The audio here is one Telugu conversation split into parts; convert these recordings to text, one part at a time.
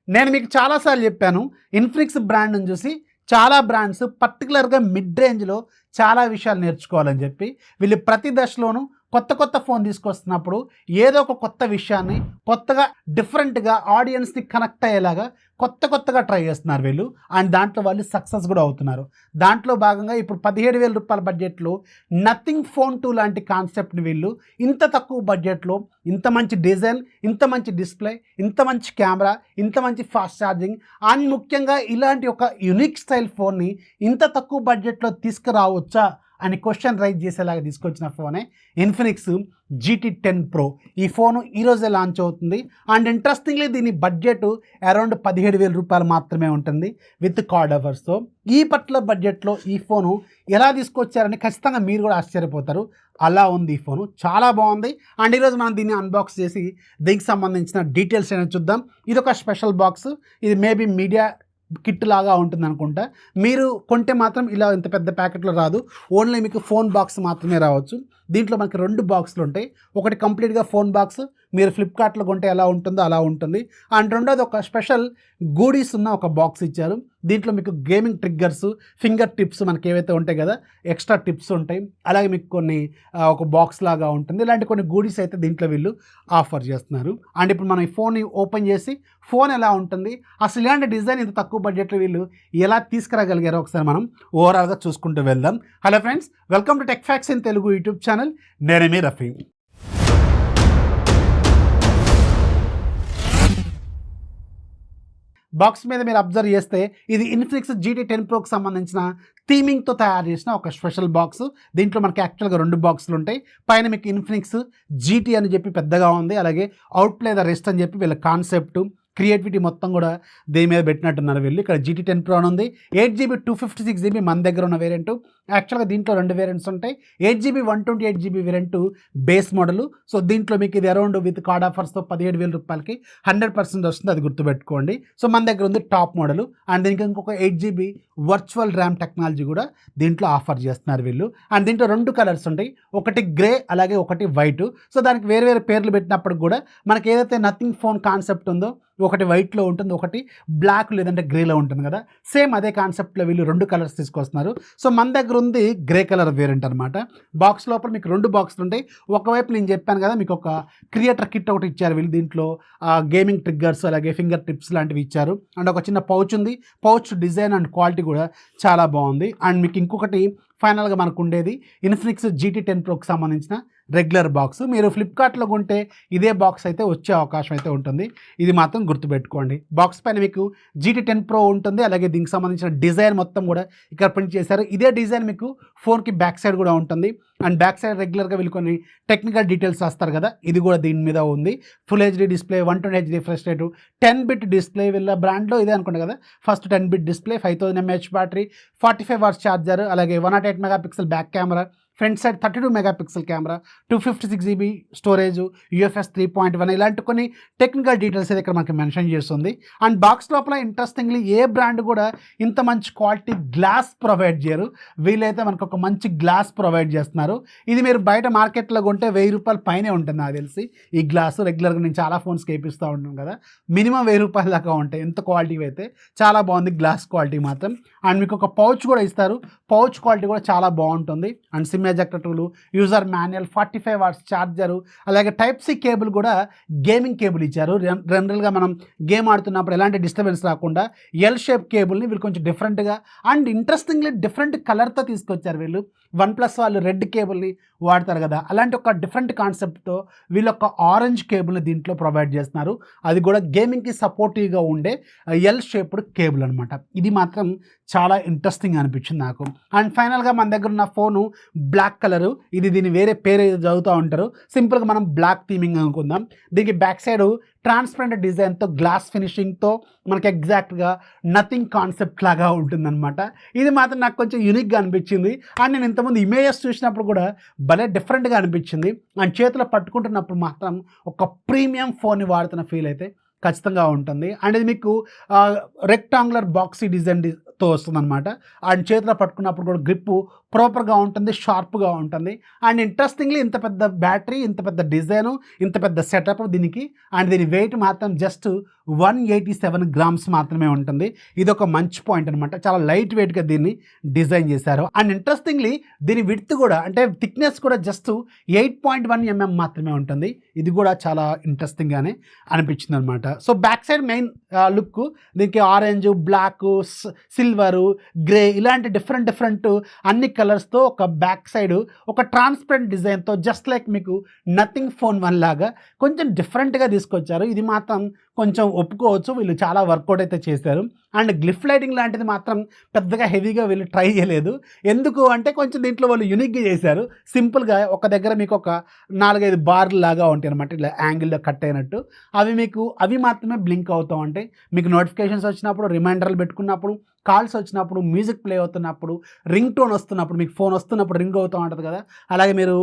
నేను మీకు చాలాసార్లు చెప్పాను, ఇన్ఫినిక్స్ బ్రాండ్ని చూసి చాలా బ్రాండ్స్ పర్టికులర్గా మిడ్ రేంజ్లో చాలా విషయాలు నేర్చుకోవాలని చెప్పి వీళ్ళు ప్రతి దశలోనూ కొత్త ఫోన్ తీసుకొస్తున్నప్పుడు ఏదో ఒక కొత్త విషయాన్ని కొత్తగా డిఫరెంట్గా ఆడియన్స్ని కనెక్ట్ అయ్యేలాగా కొత్తగా ట్రై చేస్తున్నారు వీళ్ళు. అండ్ దాంట్లో వాళ్ళు సక్సెస్ కూడా అవుతున్నారు. దాంట్లో భాగంగా ఇప్పుడు 17,000 రూపాయల బడ్జెట్లో నథింగ్ ఫోన్ 2 లాంటి కాన్సెప్ట్ని వీళ్ళు ఇంత తక్కువ బడ్జెట్లో ఇంత మంచి డిజైన్, ఇంత మంచి డిస్ప్లే, ఇంత మంచి కెమెరా, ఇంత మంచి ఫాస్ట్ ఛార్జింగ్ అండ్ ముఖ్యంగా ఇలాంటి ఒక యునిక్ స్టైల్ ఫోన్ని ఇంత తక్కువ బడ్జెట్లో తీసుకురావచ్చా అని క్వశ్చన్ రైజ్ చేసేలాగా తీసుకొచ్చిన ఫోనే ఇన్ఫినిక్స్ GT 10 Pro. ఈ ఫోను ఈరోజే లాంచ్ అవుతుంది. అండ్ ఇంట్రెస్టింగ్లీ దీని బడ్జెట్ అరౌండ్ 17,000 రూపాయలు మాత్రమే ఉంటుంది విత్ కార్డ్ ఆఫర్స్తో. ఈ పర్టికులర్ బడ్జెట్లో ఈ ఫోను ఎలా తీసుకొచ్చారని ఖచ్చితంగా మీరు కూడా ఆశ్చర్యపోతారు. అలా ఉంది ఈ ఫోను, చాలా బాగుంది. అండ్ ఈరోజు మనం దీన్ని అన్బాక్స్ చేసి దీనికి సంబంధించిన డీటెయిల్స్ అయినా చూద్దాం. ఇది ఒక స్పెషల్ బాక్స్, ఇది మేబీ మీడియా కిట్ లాగా ఉంటుంది అనుకుంటా. మీరు కొంటే మాత్రం ఇలా ఇంత పెద్ద ప్యాకెట్లో రాదు, ఓన్లీ మీకు ఫోన్ బాక్స్ మాత్రమే రావచ్చు. దీంట్లో మనకి 2 బాక్సులు ఉంటాయి. ఒకటి కంప్లీట్గా ఫోన్ బాక్స్, మీరు ఫ్లిప్కార్ట్లో కొంటే ఎలా ఉంటుందో అలా ఉంటుంది. అండ్ రెండోది ఒక స్పెషల్ గూడీస్ ఉన్న ఒక బాక్స్ ఇచ్చారు. దీంట్లో మీకు గేమింగ్ ట్రిగ్గర్స్, ఫింగర్ టిప్స్ మనకి ఏవైతే ఉంటాయి కదా, ఎక్స్ట్రా టిప్స్ ఉంటాయి. అలాగే మీకు కొన్ని ఒక బాక్స్ లాగా ఉంటుంది. ఇలాంటి కొన్ని గూడీస్ అయితే దీంట్లో వీళ్ళు ఆఫర్ చేస్తున్నారు. అండ్ ఇప్పుడు మనం ఈ ఫోన్ని ఓపెన్ చేసి ఫోన్ ఎలా ఉంటుంది, అసలు ఇలాంటి డిజైన్ ఇంత తక్కువ బడ్జెట్లో వీళ్ళు ఎలా తీసుకురాగలిగారో ఒకసారి మనం ఓవరాల్గా చూసుకుంటూ వెళ్దాం. Hello friends, welcome to tech facts in Telugu YouTube channel. నేను మీ రఫీ. బాక్స్ మీద మీరు అబ్జర్వ్ చేస్తే ఇది ఇన్ఫినిక్స్ GT 10 Proకి సంబంధించిన థీమింగ్తో తయారు చేసిన ఒక స్పెషల్ బాక్స్. దీంట్లో మనకి యాక్చువల్గా 2 బాక్సులు ఉంటాయి. పైన మీకు ఇన్ఫినిక్స్ GT అని చెప్పి పెద్దగా ఉంది, అలాగే అవుట్ ప్లే ద రెస్ట్ అని చెప్పి వీళ్ళ కాన్సెప్ట్ క్రియేటివిటీ మొత్తం కూడా దీని మీద పెట్టినట్టున్నారు వీళ్ళు. ఇక్కడ GT 10 Pro అని ఉంది. 8GB 256GB మన దగ్గర ఉన్న వేరియంట్. యాక్చువల్గా దీంట్లో 2 వేరియంట్స్ ఉంటాయి. 8GB 128GB variant base model. So దీంట్లో మీకు ఇది అరౌండ్ విత్ కార్డ్ ఆఫర్స్తో 17,000 రూపాయలకి 100% వస్తుంది, అది గుర్తుపెట్టుకోండి. సో మన దగ్గర ఉంది టాప్ మోడల్. అండ్ దీనికి ఇంకొక 8GB వర్చువల్ ర్యామ్ టెక్నాలజీ కూడా దీంట్లో ఆఫర్ చేస్తున్నారు వీళ్ళు. అండ్ దీంట్లో 2 కలర్స్ ఉంటాయి, ఒకటి గ్రే అలాగే ఒకటి వైట్. సో దానికి వేరే పేర్లు పెట్టినప్పుడు కూడా మనకి ఏదైతే నథింగ్ ఫోన్ కాన్సెప్ట్ ఉందో ఒకటి వైట్లో ఉంటుంది, ఒకటి బ్లాక్ లేదంటే గ్రేలో ఉంటుంది కదా, సేమ్ అదే కాన్సెప్ట్లో వీళ్ళు 2 కలర్స్ తీసుకొస్తున్నారు. సో మన దగ్గర ఉంది గ్రే కలర్ వేరియంట్ అనమాట. బాక్స్ లోపల మీకు 2 బాక్సులు ఉంటాయి. ఒకవైపు నేను చెప్పాను కదా మీకు ఒక క్రియేటర్ కిట్ ఒకటి ఇచ్చారు వీళ్ళు. దీంట్లో గేమింగ్ ట్రిగ్గర్స్ అలాగే ఫింగర్ టిప్స్ లాంటివి ఇచ్చారు. అండ్ ఒక చిన్న పౌచ్ ఉంది. పౌచ్ డిజైన్ అండ్ క్వాలిటీ కూడా చాలా బాగుంది. అండ్ మీకు ఇంకొకటి ఫైనల్గా మనకు ఉండేది ఇన్ఫినిక్స్ GT 10 Proకి సంబంధించిన రెగ్యులర్ బాక్స్. మీరు ఫ్లిప్కార్ట్లో కొంటే ఇదే బాక్స్ అయితే వచ్చే అవకాశం అయితే ఉంటుంది, ఇది మాత్రం గుర్తుపెట్టుకోండి. బాక్స్ పైన మీకు GT 10 Pro ఉంటుంది, అలాగే దీనికి సంబంధించిన డిజైన్ మొత్తం కూడా ఇక్కడ ప్రింట్ చేశారు. ఇదే డిజైన్ మీకు ఫోన్కి బ్యాక్ సైడ్ కూడా ఉంటుంది. అండ్ బ్యాక్ సైడ్ రెగ్యులర్గా వీళ్ళు కొన్ని టెక్నికల్ డీటెయిల్స్ వస్తారు కదా, ఇది కూడా దీని మీద ఉంది. Full HD display, 120Hz refresh rate, 10-bit display. వీళ్ళ బ్రాండ్లో ఇదే అనుకుంటా కదా first 10-bit display, 5000 mAh battery, 45 watts charger, అలాగే 108 megapixel back camera, front side 32 megapixel camera, 256GB storage, UFS 3.1 ఇలాంటి కొన్ని టెక్నికల్ డీటెయిల్స్ అయితే ఇక్కడ మనకి మెన్షన్ చేస్తుంది. అండ్ బాక్స్ లోపల ఇంట్రెస్టింగ్లీ ఏ బ్రాండ్ కూడా ఇంత మంచి క్వాలిటీ గ్లాస్ ప్రొవైడ్ చేయరు, వీళ్ళైతే మనకు ఒక మంచి గ్లాస్ ప్రొవైడ్ చేస్తున్నారు. ఇది మీరు బయట మార్కెట్లో కొంటే 1000 రూపాయల పైనే ఉంటుంది నాకు తెలిసి. ఈ గ్లాసు రెగ్యులర్గా నేను చాలా ఫోన్స్కి వేపిస్తూ ఉంటాను కదా, మినిమం 1000 రూపాయల దాకా ఉంటాయి. ఎంత క్వాలిటీ అయితే చాలా బాగుంది గ్లాస్ క్వాలిటీ మాత్రం. అండ్ మీకు ఒక పౌచ్ కూడా ఇస్తారు, పౌచ్ క్వాలిటీ కూడా చాలా బాగుంటుంది. అండ్ సిమ్ ఎజెక్టర్లు, యూజర్ మాన్యువల్, 45 వాట్స్ ఛార్జరు, అలాగే Type-C కేబుల్ కూడా గేమింగ్ కేబుల్ ఇచ్చారు. జనరల్గా మనం గేమ్ ఆడుతున్నప్పుడు ఎలాంటి డిస్టర్బెన్స్ రాకుండా ఎల్ షేప్ కేబుల్ని వీళ్ళు కొంచెం డిఫరెంట్గా అండ్ ఇంట్రెస్టింగ్లీ డిఫరెంట్ కలర్తో తీసుకొచ్చారు వీళ్ళు. OnePlus వాళ్ళు రెడ్ కేబుల్ని వాడతారు కదా, అలాంటి ఒక డిఫరెంట్ కాన్సెప్ట్తో వీళ్ళు ఒక ఆరెంజ్ కేబుల్ని దీంట్లో ప్రొవైడ్ చేస్తున్నారు. అది కూడా గేమింగ్కి సపోర్టివ్గా ఉండే ఎల్ షేప్డ్ కేబుల్ అనమాట. ఇది మాత్రం చాలా ఇంట్రెస్టింగ్ అనిపించింది నాకు. అండ్ ఫైనల్గా మన దగ్గర ఉన్న ఫోను బ్లాక్ కలరు, ఇది దీని వేరే పేరు చదువుతూ ఉంటారు, సింపుల్గా మనం బ్లాక్ థీమింగ్ అనుకుందాం. దీనికి బ్యాక్ సైడ్ ట్రాన్స్పరెంట్ డిజైన్తో గ్లాస్ ఫినిషింగ్తో మనకి ఎగ్జాక్ట్గా నథింగ్ కాన్సెప్ట్ లాగా ఉంటుందన్నమాట. ఇది మాత్రం నాకు కొంచెం యూనిక్గా అనిపించింది. అండ్ నేను ఇంతకుముందు ఇమేజెస్ చూసినప్పుడు కూడా భలే డిఫరెంట్గా అనిపించింది. అండ్ చేతిలో పట్టుకుంటున్నప్పుడు మాత్రం ఒక ప్రీమియం ఫోన్ని వాడుతున్న ఫీల్ అయితే ఖచ్చితంగా ఉంటుంది. అండ్ ఇది మీకు రెక్టాంగులర్ బాక్సీ డిజైన్ గ్రిప్తో వస్తుందన్నమాట. అండ్ చేతిలో పట్టుకున్నప్పుడు కూడా గ్రిప్పు ప్రాపర్గా ఉంటుంది, షార్ప్గా ఉంటుంది. అండ్ ఇంట్రెస్టింగ్లీ ఇంత పెద్ద బ్యాటరీ, ఇంత పెద్ద డిజైను, ఇంత పెద్ద సెటప్ దీనికి. అండ్ దీని వెయిట్ మాత్రం జస్ట్ 187 గ్రామ్స్ మాత్రమే ఉంటుంది. ఇది ఒక మంచి పాయింట్ అనమాట. చాలా లైట్ వెయిట్గా దీన్ని డిజైన్ చేశారు. అండ్ ఇంట్రెస్టింగ్లీ దీని విడ్త్ కూడా అంటే థిక్నెస్ కూడా జస్ట్ 8.1 mm మాత్రమే ఉంటుంది. ఇది కూడా చాలా ఇంట్రెస్టింగ్గానే అనిపించింది అనమాట. So back side main look దీనికి ఆరెంజ్, బ్లాక్, సిల్వరు, గ్రే ఇలాంటి డిఫరెంట్ అన్ని కలర్స్తో ఒక బ్యాక్ సైడ్ ఒక ట్రాన్స్పరెంట్ డిజైన్తో జస్ట్ లైక్ మీకు నథింగ్ ఫోన్ 1 లాగా కొంచెం డిఫరెంట్గా తీసుకొచ్చారు. ఇది మాత్రం కొంచెం ఒప్పుకోవచ్చు, వీళ్ళు చాలా వర్కౌట్ అయితే చేశారు. అండ్ గ్లిఫ్ లైటింగ్ లాంటిది మాత్రం పెద్దగా హెవీగా వీళ్ళు ట్రై చేయలేదు. ఎందుకు అంటే కొంచెం దీంట్లో వాళ్ళు యూనిక్గా చేశారు. సింపుల్గా ఒక దగ్గర మీకు ఒక 4-5 బార్లు లాగా ఉంటాయి అనమాట, ఇలా యాంగిల్లో కట్ అయినట్టు. అవి మాత్రమే బ్లింక్ అవుతూ ఉంటాయి. మీకు నోటిఫికేషన్స్ వచ్చినప్పుడు, రిమైండర్లు పెట్టుకున్నప్పుడు, కాల్స్ వచ్చినప్పుడు, మ్యూజిక్ ప్లే అవుతున్నప్పుడు, రింగ్ టోన్ వస్తున్నప్పుడు, మీకు ఫోన్ వస్తున్నప్పుడు రింగ్ అవుతూ ఉంటుంది కదా, అలాగే మీరు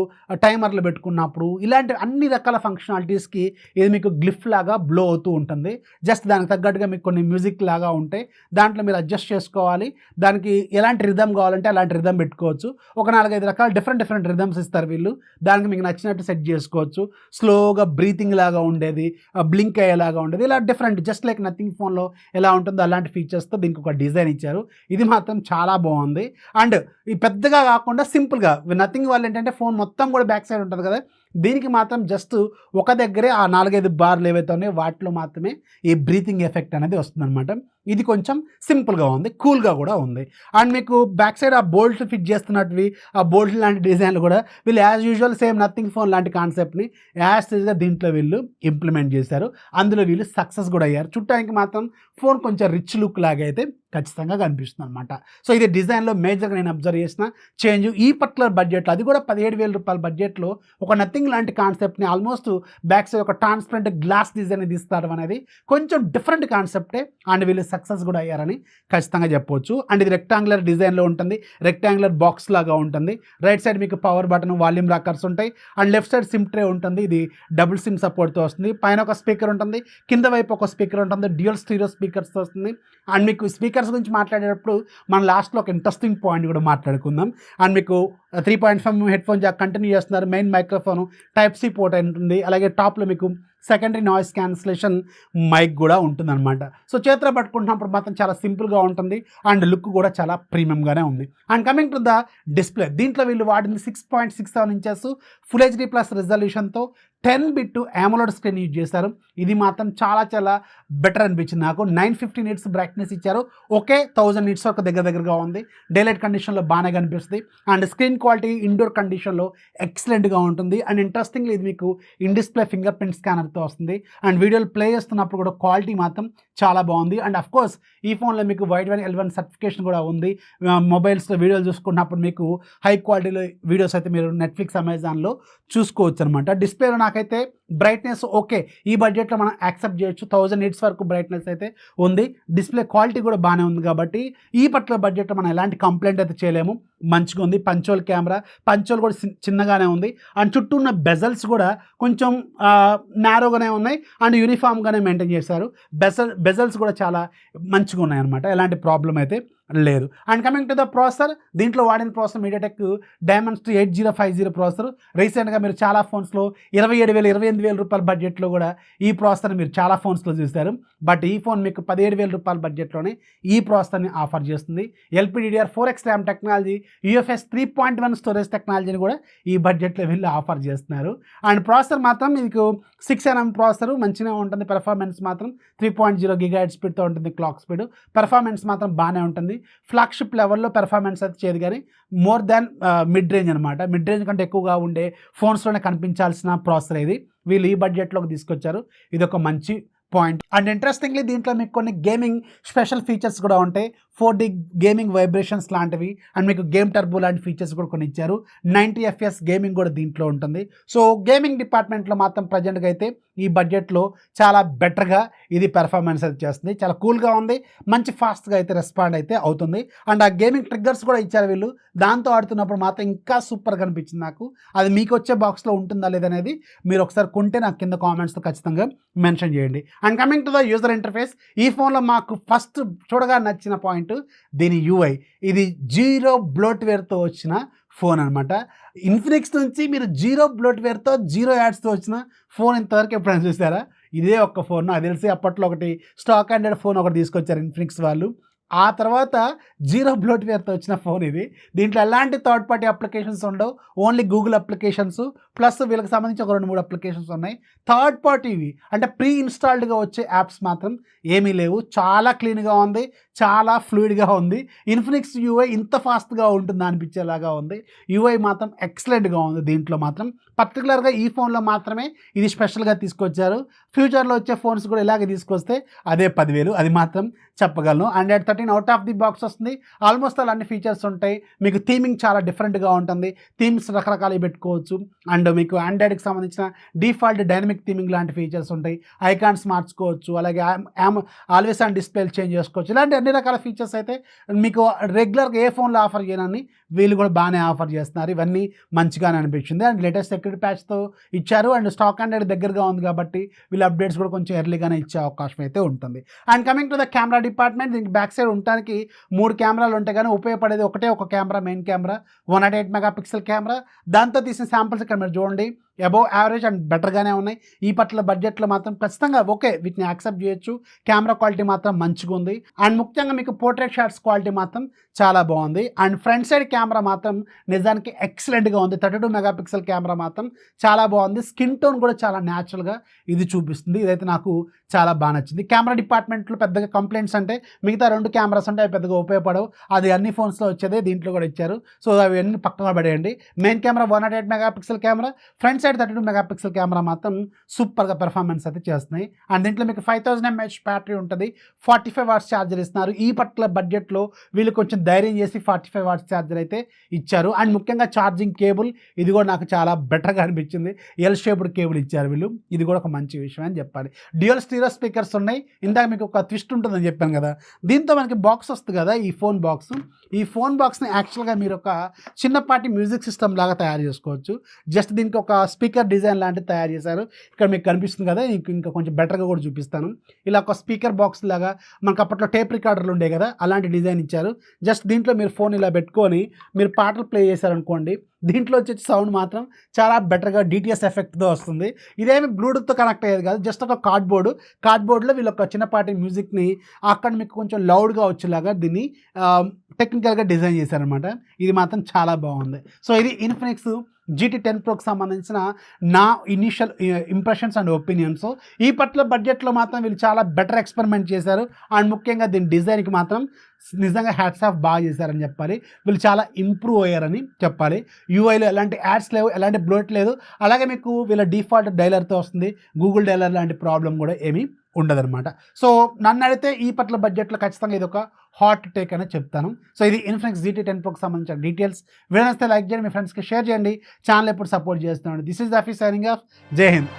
టైమర్లు పెట్టుకున్నప్పుడు ఇలాంటి అన్ని రకాల ఫంక్షనాలిటీస్కి ఇది మీకు గ్లిఫ్ లాగా బ్లో అవుతూ ఉంటుంది. జస్ట్ దానికి తగ్గట్టుగా మీకు కొన్ని మ్యూజిక్ లాగా ఉంటాయి, దాంట్లో మీరు అడ్జస్ట్ చేసుకోవాలి. దానికి ఎలాంటి రిథమ్ కావాలంటే అలాంటి రిథమ్ పెట్టుకోవచ్చు. ఒక 4-5 రకాల డిఫరెంట్ రిథమ్స్ ఇస్తారు వీళ్ళు, దానికి మీకు నచ్చినట్టు సెట్ చేసుకోవచ్చు. స్లోగా బ్రీతింగ్ లాగా ఉండేది, బ్లింక్ అయ్యేలాగా ఉండేది, ఇలా డిఫరెంట్ జస్ట్ లైక్ నథింగ్ ఫోన్లో ఎలా ఉంటుందో అలాంటి ఫీచర్స్తో దీనికి ఒక డిజైన్ ఇచ్చారు. ఇది మాత్రం చాలా బాగుంది. అండ్ ఈ పెద్దగా కాకుండా సింపుల్గా నథింగ్ వాళ్ళు ఏంటంటే ఫోన్ మొత్తం కూడా బ్యాక్ సైడ్ ఉంటుంది కదా, దీనికి మాత్రం జస్ట్ ఒక దగ్గరే ఆ 4-5 బార్లు ఏవైతే ఉన్నాయో వాటిలో మాత్రమే ఈ బ్రీతింగ్ ఎఫెక్ట్ అనేది వస్తుందన్నమాట. ఇది కొంచెం సింపుల్గా ఉంది, కూల్గా కూడా ఉంది. అండ్ మీకు బ్యాక్ సైడ్ ఆ బోల్ట్ ఫిట్ చేస్తున్నట్టువి, ఆ బోల్ట్ లాంటి డిజైన్లు కూడా వీళ్ళు as usual same nothing phone లాంటి కాన్సెప్ట్ని యాజ్ టీజ్గా దీంట్లో వీళ్ళు ఇంప్లిమెంట్ చేశారు. అందులో వీళ్ళు సక్సెస్ కూడా అయ్యారు. చూడటానికి మాత్రం ఫోన్ కొంచెం రిచ్ లుక్ లాగా అయితే ఖచ్చితంగా కనిపిస్తుంది అనమాట. సో ఇది డిజైన్లో మేజర్గా నేను అబ్జర్వ్ చేసిన చేంజ్. ఈ పర్టికులర్ బడ్జెట్లో, అది కూడా 17,000 రూపాయల బడ్జెట్లో ఒక నథింగ్ లాంటి కాన్సెప్ట్ని ఆల్మోస్ట్ బ్యాక్ సైడ్ ఒక ట్రాన్స్పరెంట్ గ్లాస్ డిజైన్ తీస్తారు అనేది కొంచెం డిఫరెంట్ కాన్సెప్టే. అండ్ వీళ్ళు సక్సెస్ కూడా అయ్యారని ఖచ్చితంగా చెప్పవచ్చు. అండ్ ఇది రెక్టాంగులర్ డిజైన్లో ఉంటుంది, రెక్టాంగులర్ బాక్స్ లాగా ఉంటుంది. రైట్ సైడ్ మీకు పవర్ బటన్, వాల్యూమ్ రాకర్స్ ఉంటాయి. And left side SIM tray ఉంటుంది, ఇది డబుల్ సిమ్ సపోర్ట్తో వస్తుంది. పైన ఒక స్పీకర్ ఉంటుంది, కింద వైపు ఒక స్పీకర్ ఉంటుంది, డ్యూయల్ స్టీరియో స్పీకర్స్తో వస్తుంది. అండ్ మీకు స్పీకర్స్ గురించి మాట్లాడేటప్పుడు మనం లాస్ట్లో ఒక ఇంట్రెస్టింగ్ పాయింట్ కూడా మాట్లాడుకుందాం. అండ్ మీకు 3.5 హెడ్ ఫోన్ జాక్ కంటిన్యూ చేస్తున్నారు. Main microphone type C port ఉంటుంది. అలాగే టాప్లో మీకు సెకండరీ నాయిస్ క్యాన్సిలేషన్ మైక్ కూడా ఉంటుందన్నమాట. సో చేతిలో పట్టుకుంటున్నప్పుడు మాత్రం చాలా సింపుల్గా ఉంటుంది అండ్ లుక్ కూడా చాలా ప్రీమియంగానే ఉంది. And coming to the display, దీంట్లో వీళ్ళు వాడింది 6.67 ఇంచెస్ ఫుల్ హెచ్డీ ప్లస్ రిజల్యూషన్తో 10-bit AMOLED స్క్రీన్ యూజ్ చేశారు. ఇది మాత్రం చాలా బెటర్ అనిపించింది నాకు. 950 nits బ్రైట్నెస్ ఇచ్చారు. ఓకే, 1000 nits వరకు దగ్గరగా ఉంది. డేలైట్ కండిషన్లో బాగానే కనిపిస్తుంది. అండ్ స్క్రీన్ క్వాలిటీ ఇండోర్ కండిషన్లో ఎక్సలెంట్గా ఉంటుంది. అండ్ ఇంట్రెస్టింగ్లీ ఇది మీకు ఇన్ డిస్ప్లే ఫింగర్ ప్రింట్ స్కానర్తో వస్తుంది. అండ్ వీడియోలు ప్లే చేస్తున్నప్పుడు కూడా క్వాలిటీ మాత్రం చాలా బాగుంది. అండ్ అఫ్కోర్స్ ఈ ఫోన్లో మీకు వైడ్ L1 సర్టిఫికేషన్ కూడా ఉంది. మొబైల్స్లో వీడియోలు చూసుకున్నప్పుడు మీకు హై క్వాలిటీలో వీడియోస్ అయితే మీరు నెట్ఫ్లిక్స్, అమెజాన్లో చూసుకోవచ్చు అనమాట. డిస్ప్లేలో నాకైతే బ్రైట్నెస్ ఓకే, ఈ బడ్జెట్లో మనం యాక్సెప్ట్ చేయొచ్చు. 1000 nits వరకు బ్రైట్నెస్ అయితే ఉంది. డిస్ప్లే క్వాలిటీ కూడా బాగానే ఉంది కాబట్టి ఈ పర్టికులర్ బడ్జెట్లో మనం ఎలాంటి కంప్లైంట్ అయితే చేయలేము. మంచిగా ఉంది. పంచోల్ కెమెరా, పంచోల్ కూడా చిన్నగానే ఉంది. అండ్ చుట్టూ ఉన్న బెజల్స్ కూడా కొంచెం నారోగానే ఉన్నాయి అండ్ యూనిఫామ్గానే మెయింటైన్ చేశారు. బెజల్స్ కూడా చాలా మంచిగా ఉన్నాయి అనమాట, ఎలాంటి ప్రాబ్లం అయితే లేదు. And coming to the processor, దీంట్లో వాడిన ప్రాసెసర్ మీడియాటెక్ డైమెన్సిటీ 8050 ప్రాసెసర్. రీసెంట్గా మీరు చాలా ఫోన్స్లో 27,000 28,000 రూపాయల బడ్జెట్లో కూడా ఈ ప్రాసెసర్ మీరు చాలా ఫోన్స్లో చూశారు. బట్ ఈ ఫోన్ మీకు 17,000 రూపాయల బడ్జెట్లోనే ఈ ప్రాసెసర్ని ఆఫర్ చేస్తుంది. LPDDR4X RAM technology, UFS 3.1 storage టెక్నాలజీని కూడా ఈ బడ్జెట్లో వీళ్ళు ఆఫర్ చేస్తున్నారు. అండ్ ప్రాసెసర్ మాత్రం మీకు 6nm ప్రాసెసర్ మంచిగా ఉంటుంది. పెర్ఫార్మెన్స్ మాత్రం 3.0 GHz స్పీడ్తో ఉంటుంది. క్లాక్ స్పీడ్ పెర్ఫార్మెన్స్ మాత్రం బాగానే ఉంటుంది. ఫ్లాగ్షిప్ లెవెల్లో పెర్ఫార్మెన్స్ అయితే చేయదు, కానీ మోర్ దాన్ మిడ్ రేంజ్ అనమాట. మిడ్ రేంజ్ కంటే ఎక్కువగా ఉండే ఫోన్స్లోనే కనిపించాల్సిన ప్రాసెసర్ ఇది వీళ్ళు ఈ బడ్జెట్లోకి తీసుకొచ్చారు. ఇది ఒక మంచి పాయింట్. అండ్ ఇంట్రెస్టింగ్లీ దీంట్లో మీకు కొన్ని గేమింగ్ స్పెషల్ ఫీచర్స్ కూడా ఉంటాయి. 4D గేమింగ్ వైబ్రేషన్స్ లాంటివి అండ్ మీకు గేమ్ టర్బో లాంటి ఫీచర్స్ కూడా కొన్ని ఇచ్చారు. 90 FPS గేమింగ్ కూడా దీంట్లో ఉంటుంది. సో గేమింగ్ డిపార్ట్మెంట్లో మాత్రం ప్రజెంట్గా అయితే ఈ బడ్జెట్లో చాలా బెటర్గా ఇది పెర్ఫార్మెన్స్ అయితే చేస్తుంది. చాలా కూల్గా ఉంది, మంచి ఫాస్ట్గా అయితే రెస్పాండ్ అయితే అవుతుంది. అండ్ ఆ గేమింగ్ ట్రిగ్గర్స్ కూడా ఇచ్చారు వీళ్ళు, దాంతో ఆడుతున్నప్పుడు మాత్రం ఇంకా సూపర్గా అనిపించింది నాకు. అది మీకు వచ్చే బాక్స్లో ఉంటుందా లేదనేది మీరు ఒకసారి కొంటే నాకు కింద కామెంట్స్తో ఖచ్చితంగా మెన్షన్ చేయండి. And coming to the user interface, ఈ ఫోన్లో మాకు ఫస్ట్ చూడగా నచ్చిన పాయింట్ హైలైట్ దీని యూఐ. ఇది జీరో బ్లోట్వేర్తో వచ్చిన ఫోన్ అనమాట. ఇన్ఫినిక్స్ నుంచి మీరు జీరో బ్లోట్వేర్తో, జీరో యాడ్స్తో వచ్చిన ఫోన్ ఇంతవరకు ఎప్పుడైనా చూసారా? ఇదే ఒక్క ఫోన్. నాకు తెలిసి అప్పట్లో ఒకటి స్టాక్ హండ్రెడ్ ఫోన్ ఒకటి తీసుకొచ్చారు ఇన్ఫినిక్స్ వాళ్ళు. ఆ తర్వాత జీరో బ్లోట్వేర్తో వచ్చిన ఫోన్ ఇది. దీంట్లో ఎలాంటి థర్డ్ పార్టీ అప్లికేషన్స్ ఉండవు. ఓన్లీ గూగుల్ అప్లికేషన్స్ ప్లస్ వీళ్ళకి సంబంధించి ఒక 2-3 అప్లికేషన్స్ ఉన్నాయి. థర్డ్ పార్టీవి అంటే ప్రీ ఇన్స్టాల్డ్గా వచ్చే యాప్స్ మాత్రం ఏమీ లేవు. చాలా క్లీన్గా ఉంది, చాలా ఫ్లూయిడ్గా ఉంది. ఇన్ఫినిక్స్ యూఐ ఇంత ఫాస్ట్గా ఉంటుందా అనిపించేలాగా ఉంది. యూఐ మాత్రం ఎక్సలెంట్గా ఉంది. దీంట్లో మాత్రం పర్టికులర్గా ఈ ఫోన్లో మాత్రమే ఇది స్పెషల్గా తీసుకొచ్చారు. ఫ్యూచర్లో వచ్చే ఫోన్స్ కూడా ఇలాగే తీసుకొస్తే అదే 10,000 అది మాత్రం చెప్పగలను. Android 13 out of the box వస్తుంది. ఆల్మోస్ట్ ఆల్ అన్ని ఫీచర్స్ ఉంటాయి. మీకు థీమింగ్ చాలా డిఫరెంట్గా ఉంటుంది. థీమ్స్ రకరకాలు పెట్టుకోవచ్చు. అండ్ మీకు ఆండ్రాయిడ్కి సంబంధించిన డిఫాల్ట్ డైనమిక్ థీమింగ్ లాంటి ఫీచర్స్ ఉంటాయి. ఐకాన్స్ మార్చుకోవచ్చు, అలాగే ఆల్వేస్ ఆన్ డిస్ప్లే చేంజ్ చేసుకోవచ్చు. ఇలాంటి అన్ని రకాల ఫీచర్స్ అయితే మీకు రెగ్యులర్గా ఏ ఫోన్లో ఆఫర్ చేయనని వీళ్ళు కూడా బాగానే ఆఫర్ చేస్తున్నారు. ఇవన్నీ మంచిగానే అనిపించింది. అండ్ లేటెస్ట్ సెక్యూరిటీ ప్యాచ్తో ఇచ్చారు. అండ్ స్టాక్ ఆండ్రాయిడ్ దగ్గరగా ఉంది కాబట్టి వీళ్ళు అప్డేట్స్ కూడా కొంచెం ఎర్లీగానే ఇచ్చే అవకాశం అయితే ఉంటుంది. And coming to the camera department, దీనికి బ్యాక్ సైడ్ ఉండడానికి 3 కెమెరాలు ఉంటాయి, కానీ ఉపయోగపడేది ఒక camera, main camera 108 megapixel camera. దాంతో తీసిన శాంపిల్స్ ఇక్కడ మీరు చూడండి అబౌవ్ యావరేజ్ అండ్ బెటర్గానే ఉన్నాయి. ఈ పట్ల బడ్జెట్లో మాత్రం ఖచ్చితంగా ఓకే, వీటిని యాక్సెప్ట్ చేయొచ్చు. కెమెరా క్వాలిటీ మాత్రం మంచిగా ఉంది. అండ్ ముఖ్యంగా మీకు పోర్ట్రేట్ షాట్స్ క్వాలిటీ మాత్రం చాలా బాగుంది. అండ్ ఫ్రంట్ సైడ్ కెమెరా మాత్రం నిజానికి ఎక్సలెంట్గా ఉంది. 32 మెగాపిక్సెల్ కెమెరా మాత్రం చాలా బాగుంది. స్కిన్ టోన్ కూడా చాలా న్యాచురల్గా ఇది చూపిస్తుంది. ఇదైతే నాకు చాలా బాగా నచ్చింది. కెమెరా డిపార్ట్మెంట్లో పెద్దగా కంప్లైంట్స్ అంటే మిగతా 2 కెమెరాస్ అంటే అవి పెద్దగా ఉపయోగపడవు. అది అన్ని ఫోన్స్లో వచ్చేదే, దీంట్లో కూడా ఇచ్చారు. సో అవి అన్ని పక్కన పడేయండి. Main camera 108 megapixel camera, front side 32 megapixel camera మాత్రం సూపర్గా పెర్ఫార్మెన్స్ అయితే చేస్తున్నాయి. అండ్ దీంట్లో మీకు 5000 mAh బ్యాటరీ ఉంటుంది. 45 వాట్స్ ఛార్జర్ ఇస్తున్నారు. ఈ పర్టికులర్ బడ్జెట్లో వీళ్ళు కొంచెం ధైర్యం చేసి 45 వాట్స్ ఛార్జర్ అయితే ఇచ్చారు. అండ్ ముఖ్యంగా ఛార్జింగ్ కేబుల్ ఇది కూడా నాకు చాలా బెటర్గా అనిపించింది. ఎల్ షేప్డ్ కేబుల్ ఇచ్చారు వీళ్ళు. ఇది కూడా ఒక మంచి విషయం అని చెప్పాలి. డ్యూయల్ స్టీరియో స్పీకర్స్ ఉన్నాయి. ఇందాక మీకు ఒక ట్విస్ట్ ఉంటుందని చెప్పాను కదా, దీంతో మనకి బాక్స్ వస్తుంది కదా, ఈ ఫోన్ బాక్స్. ఈ ఫోన్ బాక్స్ని యాక్చువల్గా మీరు ఒక చిన్నపాటి మ్యూజిక్ సిస్టమ్ లాగా తయారు చేసుకోవచ్చు. జస్ట్ దీనికి ఒక స్పీకర్ డిజైన్ లాంటిది తయారు చేశారు. ఇక్కడ మీకు కనిపిస్తుంది కదా, ఇంకా కొంచెం బెటర్గా కూడా చూపిస్తాను. ఇలా ఒక స్పీకర్ బాక్స్ లాగా మనకు అప్పట్లో టేప్ రికార్డర్లు ఉండే కదా, అలాంటి డిజైన్ ఇచ్చారు. జస్ట్ దీంట్లో మీరు ఫోన్ ఇలా పెట్టుకొని మీరు పాటలు ప్లే చేశారనుకోండి, దీంట్లో వచ్చే సౌండ్ మాత్రం చాలా బెటర్గా డిటిఎస్ ఎఫెక్ట్తో వస్తుంది. ఇదేమి బ్లూటూత్తో కనెక్ట్ అయ్యేది కాదు, జస్ట్ ఒక కార్డ్బోర్డ్లో వీళ్ళు ఒక చిన్నపాటి మ్యూజిక్ని అక్కడ మీకు కొంచెం లౌడ్గా వచ్చేలాగా దీన్ని టెక్నికల్గా డిజైన్ చేశారనమాట. ఇది మాత్రం చాలా బాగుంది. సో ఇది ఇన్ఫినిక్స్ GT 10 Proకి సంబంధించిన నా ఇనిషియల్ ఇంప్రెషన్స్ అండ్ ఒపీనియన్స్. ఈ పట్ల బడ్జెట్లో మాత్రం వీళ్ళు చాలా బెటర్ ఎక్స్పెరిమెంట్ చేశారు. అండ్ ముఖ్యంగా దీని డిజైన్కి మాత్రం నిజంగా హ్యాట్స్ ఆఫ్ బాగా చేశారని చెప్పాలి. వీళ్ళు చాలా ఇంప్రూవ్ అయ్యారని చెప్పాలి. యూఐలో ఎలాంటి యాడ్స్ లేవు, ఎలాంటి బ్లోట్ లేదు. అలాగే మీకు వీళ్ళ డిఫాల్ట్ డైలర్తో వస్తుంది. గూగుల్ డైలర్ లాంటి ప్రాబ్లం కూడా ఏమీ ఉండదన్నమాట. సో నన్ను అడిగితే ఈ పట్ల బడ్జెట్లో ఖచ్చితంగా ఇది ఒక హాట్ టేక్ అని చెప్తాను. సో ఇది ఇన్ఫినిక్స్ GT 10 Proకి సంబంధించిన డీటెయిల్స్. వీడియో నచ్చితే లైక్ చేయండి, మీ ఫ్రెండ్స్కి షేర్ చేయండి. ఛానల్ ఎప్పుడు సపోర్ట్ చేస్తున్నాను. This is Rafi signing off. జై హింద్.